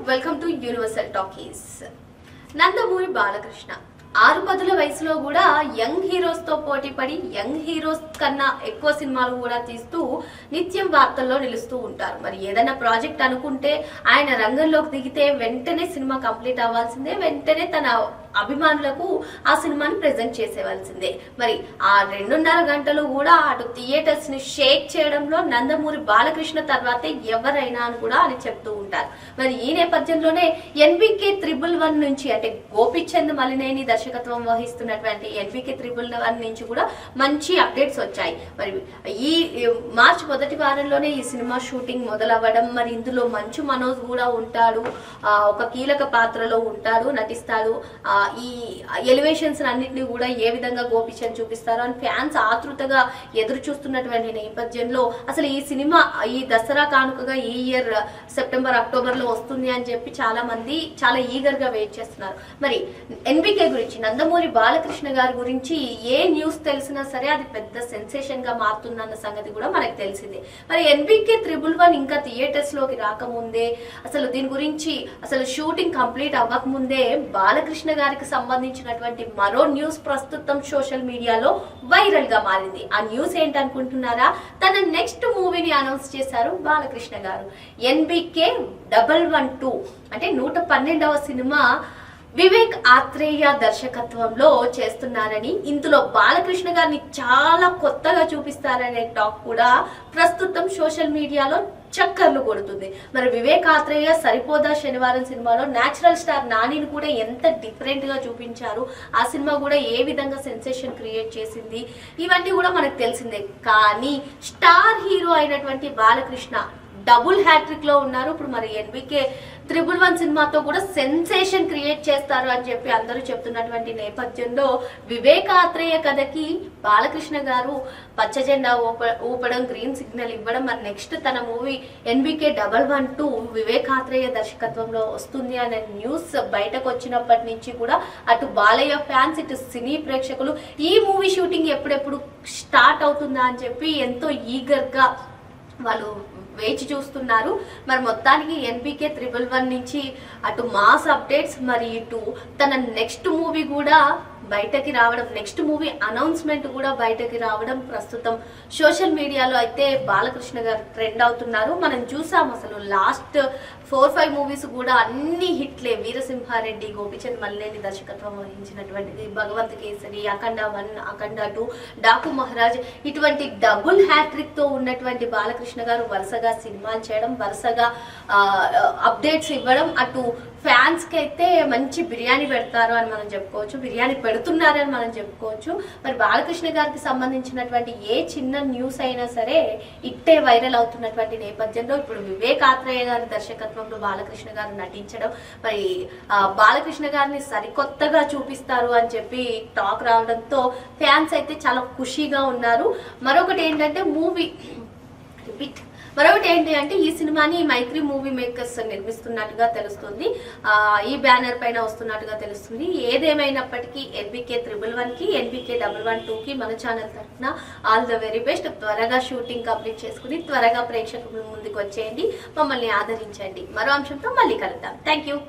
Welcome to universal talkies. Nandamuri Balakrishna 6-10 వయసులో కూడా young heroes తో పోటీ పడి యంగ్ హీరోస్ కన్నా ఎక్కువ సినిమాలు కూడా తీస్తూ నిత్యం వార్తల్లో నిలుస్తూ ఉంటారు. మరి ఏదైనా ప్రాజెక్ట్ అనుకుంటే ఆయన రంగంలోకి దిగితే వెంటనే సినిమా కంప్లీట్ అవ్వాల్సిందే, వెంటనే తన అభిమానులకు ఆ సినిమాని ప్రెజెంట్ చేసేవలసిందే. మరి ఆ 2.5 గంటలు కూడా అటు థియేటర్స్ ని షేక్ చేయడంలో నందమూరి బాలకృష్ణ తర్వాతే ఎవరైనా అని కూడా అని చెప్తూ ఉంటారు. మరి ఈ నేపథ్యంలోనే NBK 111 నుంచి అంటే గోపిచంద్ మలినేని దర్శకత్వం వహిస్తున్నటువంటి NBK 111 నుంచి కూడా మంచి అప్డేట్స్ వచ్చాయి. మరి ఈ మార్చి మొదటి వారంలోనే ఈ సినిమా షూటింగ్ మొదలవ్వడం, మరి ఇందులో మంచు మనోజ్ కూడా ఉంటాడు, ఒక కీలక పాత్రలో ఉంటాడు, నటిస్తాడు. ఈ ఎలివేషన్స్ అన్నింటినీ కూడా ఏ విధంగా గోపిచంద్ చూపిస్తారో అని ఫ్యాన్స్ ఆతృతగా ఎదురు చూస్తున్నటువంటి నేపథ్యంలో అసలు ఈ సినిమా ఈ దసరా కానుకగా ఈ ఇయర్ సెప్టెంబర్ అక్టోబర్ లో వస్తుంది అని చెప్పి చాలా మంది చాలా ఈగర్ గా వెయిట్ చేస్తున్నారు. మరి NBK గురించి, నందమూరి బాలకృష్ణ గారి గురించి ఏ న్యూస్ తెలిసినా సరే అది పెద్ద సెన్సేషన్ గా మారుతుందన్న సంగతి కూడా మనకు తెలిసిందే. మరి NBK 111 ఇంకా థియేటర్స్ లోకి రాకముందే, అసలు దీని గురించి అసలు షూటింగ్ కంప్లీట్ అవ్వకముందే బాలకృష్ణ గారికి సంబంధించినటువంటి మరో న్యూస్ ప్రస్తుతం సోషల్ మీడియాలో వైరల్ గా మారింది. ఆ న్యూస్ ఏంటనుకుంటున్నారా? తన నెక్స్ట్ మూవీని అనౌన్స్ చేశారు బాలకృష్ణ గారు. NBK 112 అంటే 112వ సినిమా వివేక్ ఆత్రేయ దర్శకత్వంలో చేస్తున్నారని, ఇందులో బాలకృష్ణ గారిని చాలా కొత్తగా చూపిస్తారనే టాక్ కూడా ప్రస్తుతం సోషల్ మీడియాలో చక్కర్లు కొడుతుంది. మరి వివేక్ ఆత్రేయ సరిపోదా శనివారం సినిమాలో నేచురల్ స్టార్ నానిని కూడా ఎంత డిఫరెంట్ గా చూపించారు, ఆ సినిమా కూడా ఏ విధంగా సెన్సేషన్ క్రియేట్ చేసింది, ఇవన్నీ కూడా మనకు తెలిసిందే. కానీ స్టార్ హీరో అయినటువంటి బాలకృష్ణ డబుల్ హ్యాట్రిక్ లో ఉన్నారు. ఇప్పుడు మరి NBK 111 సినిమాతో కూడా సెన్సేషన్ క్రియేట్ చేస్తారు అని చెప్పి అందరూ చెప్తున్నటువంటి నేపథ్యంలో వివేక్ ఆత్రేయ కథకి బాలకృష్ణ గారు పచ్చ జెండా ఊపడం, గ్రీన్ సిగ్నల్ ఇవ్వడం, మరి నెక్స్ట్ తన మూవీ NBK 112 వివేక్ ఆత్రేయ దర్శకత్వంలో వస్తుంది అనే న్యూస్ బయటకు వచ్చినప్పటి నుంచి కూడా అటు బాలయ్య ఫ్యాన్స్, ఇటు సినీ ప్రేక్షకులు ఈ మూవీ షూటింగ్ ఎప్పుడెప్పుడు స్టార్ట్ అవుతుందా అని చెప్పి ఎంతో ఈగర్ గా వాళ్ళు వేచి చూస్తున్నారు. మరి మొత్తానికి NBK 111 నుంచి అటు మాస్ అప్డేట్స్, మరి ఇటు తన నెక్స్ట్ మూవీ కూడా బయటకి రావడం, నెక్స్ట్ మూవీ అనౌన్స్మెంట్ కూడా బయటకి రావడం ప్రస్తుతం సోషల్ మీడియాలో అయితే బాలకృష్ణ గారు ట్రెండ్ అవుతున్నారు. మనం చూసాం అసలు లాస్ట్ 4-5 మూవీస్ కూడా అన్ని హిట్లే. వీరసింహారెడ్డి, గోపిచంద్ మలినేని దర్శకత్వం వహించినటువంటిది, భగవంత్ కేసరి, అఖండ 1, అఖండ 2, డాకు మహారాజ్, ఇటువంటి డబుల్ హ్యాట్రిక్ తో ఉన్నటువంటి బాలకృష్ణ గారు వరుసగా సినిమాలు చేయడం, వరుసగా అప్డేట్స్ ఇవ్వడం, అటు ఫ్యాన్స్ కి అయితే మంచి బిర్యానీ పెడతారు అని మనం చెప్పుకోవచ్చు, బిర్యానీ పెడుతున్నారని మనం చెప్పుకోవచ్చు. మరి బాలకృష్ణ గారికి సంబంధించినటువంటి ఏ చిన్న న్యూస్ అయినా సరే ఇట్టే వైరల్ అవుతున్నటువంటి నేపథ్యంలో ఇప్పుడు వివేక్ ఆత్రేయ గారి దర్శకత్వంలో బాలకృష్ణ గారు నటించడం, మరి బాలకృష్ణ గారిని సరికొత్తగా చూపిస్తారు అని చెప్పి టాక్ రావడంతో ఫ్యాన్స్ అయితే చాలా ఖుషీగా ఉన్నారు. మరొకటి ఏంటి అంటే ఈ సినిమాని మైత్రి మూవీ మేకర్స్ నిర్మిస్తున్నట్టుగా తెలుస్తుంది, ఈ బ్యానర్ పైన వస్తున్నట్టుగా తెలుస్తుంది. ఏదేమైనప్పటికీ NBK 111 కి, NBK 112 కి మన ఛానల్ తరఫున ఆల్ ద వెరీ బెస్ట్. త్వరగా షూటింగ్ కంప్లీట్ చేసుకుని త్వరగా ప్రేక్షకుల ముందుకు వచ్చేయండి, మమ్మల్ని ఆదరించండి. మరో అంశంతో మళ్ళీ కలుద్దాం. Thank you.